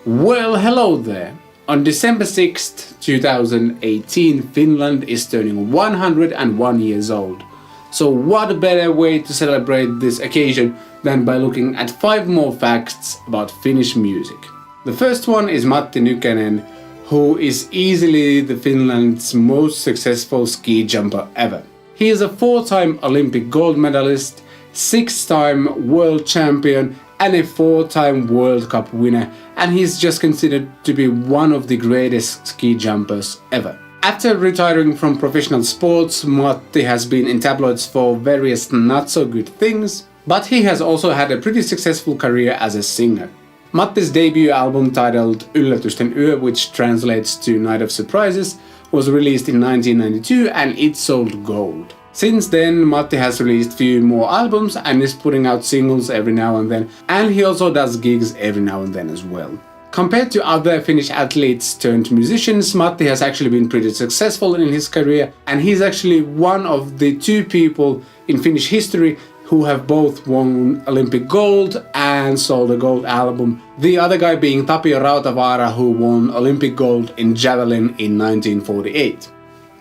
Well, hello there! On December 6th, 2018, Finland is turning 101 years old. So what better way to celebrate this occasion than by looking at 5 more facts about Finnish music. The first one is Matti Nykänen, who is easily the Finland's most successful ski jumper ever. He is a 4-time Olympic gold medalist, 6-time world champion and a 4-time World Cup winner, and he's just considered to be one of the greatest ski jumpers ever. After retiring from professional sports, Matti has been in tabloids for various not so good things, but he has also had a pretty successful career as a singer. Matti's debut album titled Yllätysten yö, which translates to Night of Surprises, was released in 1992 and it sold gold. Since then, Matti has released few more albums and is putting out singles every now and then, and he also does gigs every now and then as well. Compared to other Finnish athletes turned musicians, Matti has actually been pretty successful in his career, and he's actually one of the 2 people in Finnish history who have both won Olympic gold and sold a gold album. The other guy being Tapio Rautavaara, who won Olympic gold in javelin in 1948.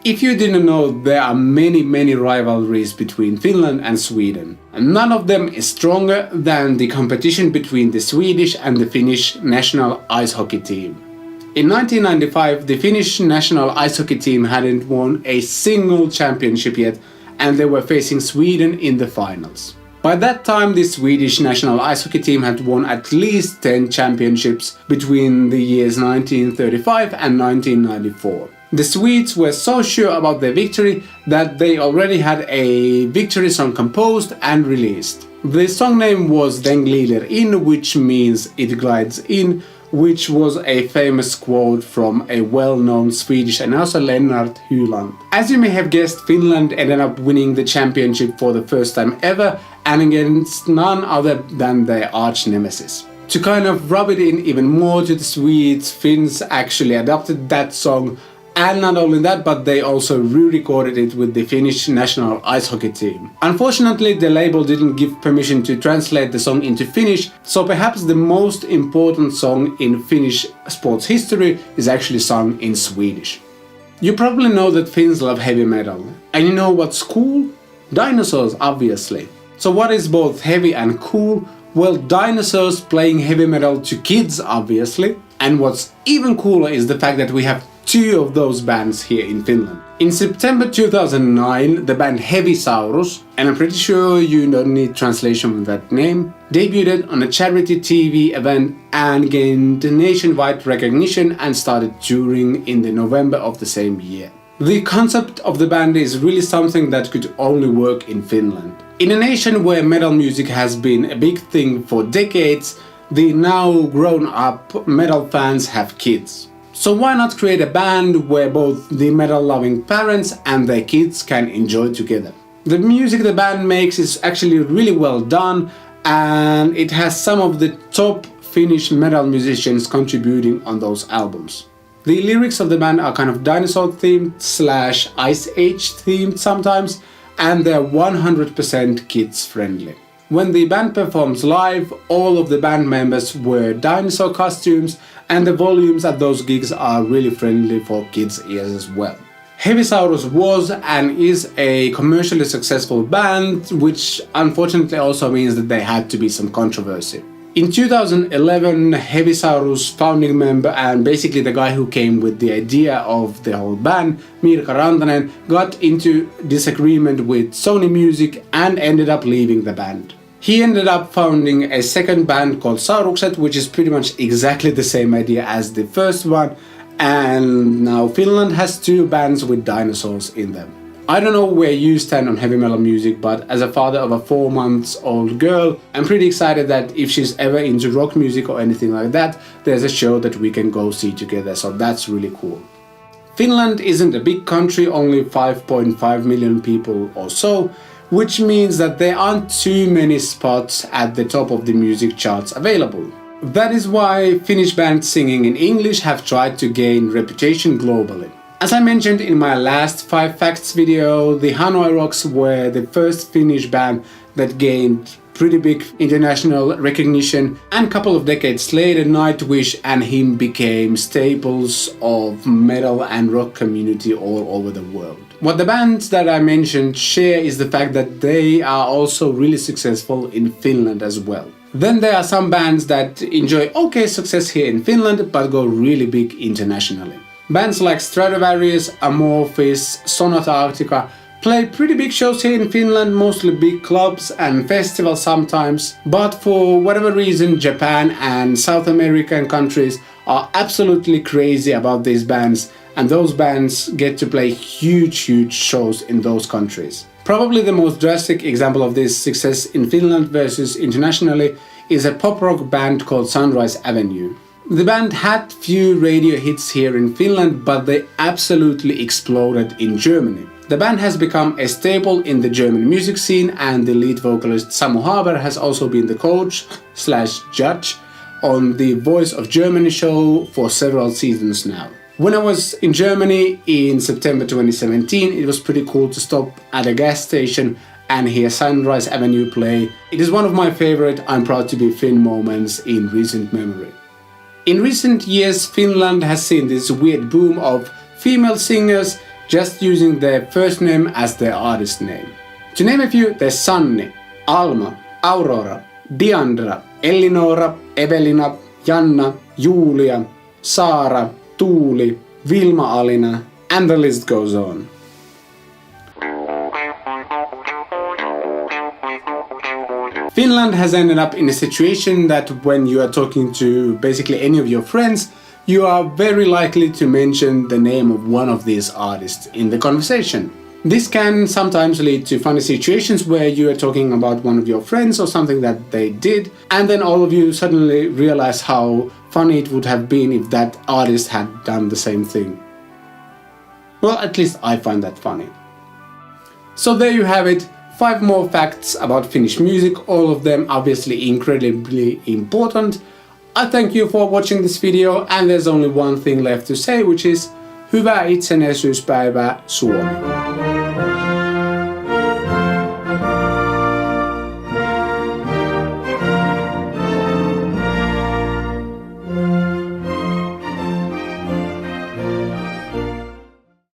If you didn't know, there are many rivalries between Finland and Sweden, and none of them is stronger than the competition between the Swedish and the Finnish national ice hockey team. In 1995, the Finnish national ice hockey team hadn't won a single championship yet, and they were facing Sweden in the finals. By that time, the Swedish national ice hockey team had won at least 10 championships between the years 1935 and 1994. The Swedes were so sure about their victory that they already had a victory song composed and released. The song name was Den glider in, which means it glides in, which was a famous quote from a well-known Swedish announcer, Lennart Hyland. As you may have guessed, Finland ended up winning the championship for the first time ever, and against none other than their arch-nemesis. To kind of rub it in even more to the Swedes, Finns actually adopted that song. And not only that, but they also re-recorded it with the Finnish national ice hockey team. Unfortunately, the label didn't give permission to translate the song into Finnish, so perhaps the most important song in Finnish sports history is actually sung in Swedish. You probably know that Finns love heavy metal. And you know what's cool? Dinosaurs, obviously. So what is both heavy and cool? Well, dinosaurs playing heavy metal to kids, obviously. And what's even cooler is the fact that we have 2 of those bands here in Finland. In September 2009, the band Heavisaurus, and I'm pretty sure you don't need translation with that name, debuted on a charity TV event and gained nationwide recognition and started touring in the November of the same year. The concept of the band is really something that could only work in Finland. In a nation where metal music has been a big thing for decades, the now grown-up metal fans have kids. So why not create a band where both the metal-loving parents and their kids can enjoy together? The music the band makes is actually really well done, and it has some of the top Finnish metal musicians contributing on those albums. The lyrics of the band are kind of dinosaur-themed / Ice Age-themed sometimes, and they're 100% kids-friendly. When the band performs live, all of the band members wear dinosaur costumes, and the volumes at those gigs are really friendly for kids' ears as well. Heavisaurus was and is a commercially successful band, which unfortunately also means that there had to be some controversy. In 2011, Heavisaurus founding member and basically the guy who came with the idea of the whole band, Mirka Rantanen, got into disagreement with Sony Music and ended up leaving the band. He ended up founding a second band called Saurukset, which is pretty much exactly the same idea as the first one, and now Finland has 2 bands with dinosaurs in them. I don't know where you stand on heavy metal music, but as a father of a 4-month-old girl, I'm pretty excited that if she's ever into rock music or anything like that, there's a show that we can go see together, so that's really cool. Finland isn't a big country, only 5.5 million people or so, which means that there aren't too many spots at the top of the music charts available. That is why Finnish bands singing in English have tried to gain reputation globally. As I mentioned in my last 5 facts video, the Hanoi Rocks were the first Finnish band that gained pretty big international recognition, and a couple of decades later Nightwish and him became staples of metal and rock community all over the world. What the bands that I mentioned share is the fact that they are also really successful in Finland as well. Then there are some bands that enjoy okay success here in Finland but go really big internationally. Bands like Stratovarius, Amorphis, Sonata Arctica play pretty big shows here in Finland, mostly big clubs and festivals sometimes, but for whatever reason Japan and South American countries are absolutely crazy about these bands, and those bands get to play huge shows in those countries. Probably the most drastic example of this success in Finland versus internationally is a pop rock band called Sunrise Avenue. The band had few radio hits here in Finland, but they absolutely exploded in Germany. The band has become a staple in the German music scene, and the lead vocalist Samu Haber has also been the coach/judge on the Voice of Germany show for several seasons now. When I was in Germany in September 2017, it was pretty cool to stop at a gas station and hear Sunrise Avenue play. It is one of my favorite I'm proud to be Finn moments in recent memory. In recent years, Finland has seen this weird boom of female singers just using their first name as their artist name. To name a few, there's Sanni, Alma, Aurora, Diandra, Elinora, Evelina, Janna, Julia, Saara, Tuuli, Vilma-Alina, and the list goes on. Finland has ended up in a situation that when you are talking to basically any of your friends, you are very likely to mention the name of one of these artists in the conversation. This can sometimes lead to funny situations where you are talking about one of your friends or something that they did, and then all of you suddenly realize how funny it would have been if that artist had done the same thing. Well, at least I find that funny. So there you have it. 5 more facts about Finnish music, all of them obviously incredibly important. I thank you for watching this video, and there's only one thing left to say, which is hyvää itsenäisyyspäivää Suomi!